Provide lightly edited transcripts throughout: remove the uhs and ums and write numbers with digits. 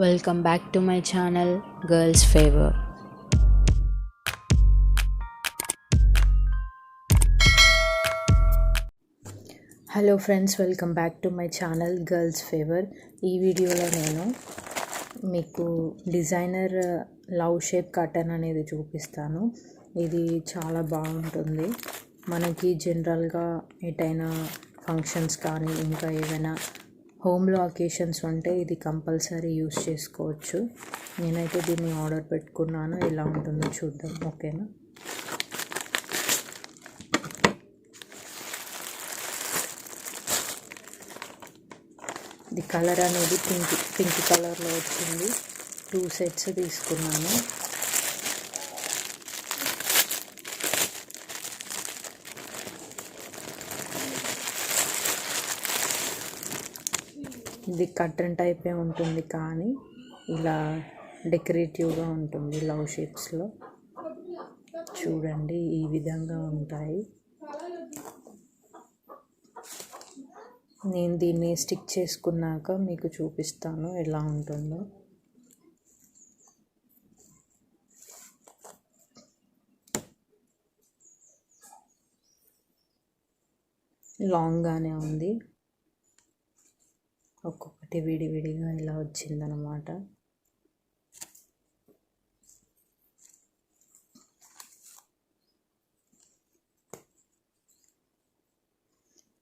Welcome back to my channel Girls Favor. Hello friends, welcome back to my channel girls favour. ఈ వీడియోలో నేను మీకు designer love shape కటన్ అనేది చూపిస్తాను. ఇది చాలా బాగుంటుంది. మనకి జనరల్గా ఎటైనా ఫంక్షన్స్ కానీ ఇంకా ఏదైనా హోమ్లో అకేషన్స్ ఉంటే ఇది కంపల్సరీ యూస్ చేసుకోవచ్చు. నేనైతే దీన్ని ఆర్డర్ పెట్టుకున్నాను. ఎలా ఉంటుందో చూద్దాం. ఓకేనా? ఇది కలర్ అనేది పింక్ కలర్లో వచ్చింది. 2 సెట్స్ తీసుకున్నాను. ఇది కట్టన్ టైపే ఉంటుంది, కానీ ఇలా డెకరేటివ్గా ఉంటుంది. లవ్ షేప్స్లో చూడండి, ఈ విధంగా ఉంటాయి. నేను దీన్ని స్టిక్ చేసుకున్నాక మీకు చూపిస్తాను ఎలా ఉంటుందో. లాంగ్గానే ఉంది. ఒక్కొక్కటి విడివిడిగా ఇలా వచ్చిందనమాట.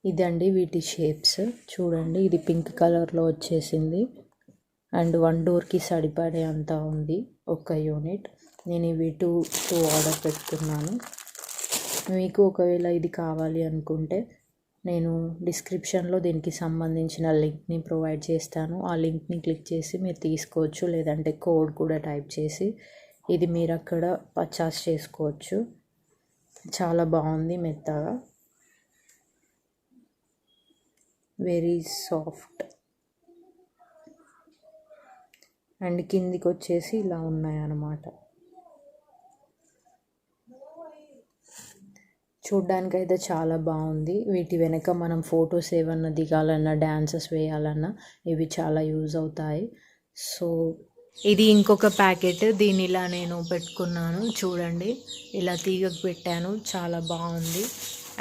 ఇదండి వీటి షేప్స్. చూడండి, ఇది పింక్ కలర్లో వచ్చేసింది. అండ్ 1 డోర్కి సరిపడే అంత ఉంది ఒక యూనిట్. నేను ఇవి టూ ఆర్డర్ పెట్టుకున్నాను. మీకు ఒకవేళ ఇది కావాలి అనుకుంటే నేను డిస్క్రిప్షన్లో దీనికి సంబంధించిన లింక్ని ప్రొవైడ్ చేస్తాను. ఆ లింక్ని క్లిక్ చేసి మీరు తీసుకోవచ్చు, లేదంటే కోడ్ కూడా టైప్ చేసి ఇది మీరు అక్కడ పర్చేస్ చేసుకోవచ్చు. చాలా బాగుంది, మెత్తగా, వెరీ సాఫ్ట్. అండ్ కిందికి వచ్చేసి ఇలా ఉన్నాయన్నమాట. చూడ్డానికి అయితే చాలా బాగుంది. వీటి వెనక మనం ఫొటోస్ ఏమన్నా దిగాలన్నా, డ్యాన్సెస్ వేయాలన్నా ఇవి చాలా యూజ్ అవుతాయి. సో ఇది ఇంకొక ప్యాకెట్. దీన్ని ఇలా నేను పెట్టుకున్నాను. చూడండి, ఇలా తీగకు పెట్టాను. చాలా బాగుంది.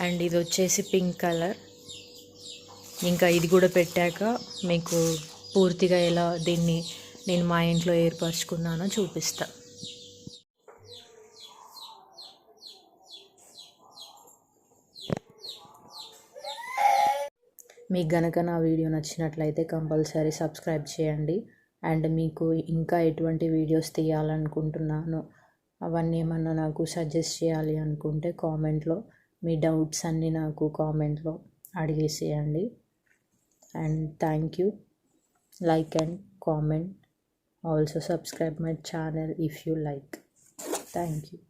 అండ్ ఇది వచ్చేసి పింక్ కలర్. ఇంకా ఇది కూడా పెట్టాక మీకు పూర్తిగా ఎలా దీన్ని నేను మా ఇంట్లో ఏర్పరచుకున్నానో చూపిస్తా. మీకు గనక నా వీడియో నచ్చినట్లయితే కంపల్సరీ సబ్స్క్రైబ్ చేయండి. అండ్ మీకు ఇంకా ఎటువంటి వీడియోస్ తీయాలనుకుంటున్నానో అవన్నీ ఏమన్నా నాకు సజెస్ట్ చేయాలి అనుకుంటే కామెంట్లో మీ డౌట్స్ అన్నీ నాకు కామెంట్లో అడిగేసేయండి. And thank you. Like and comment. Also subscribe my channel if you like. Thank you.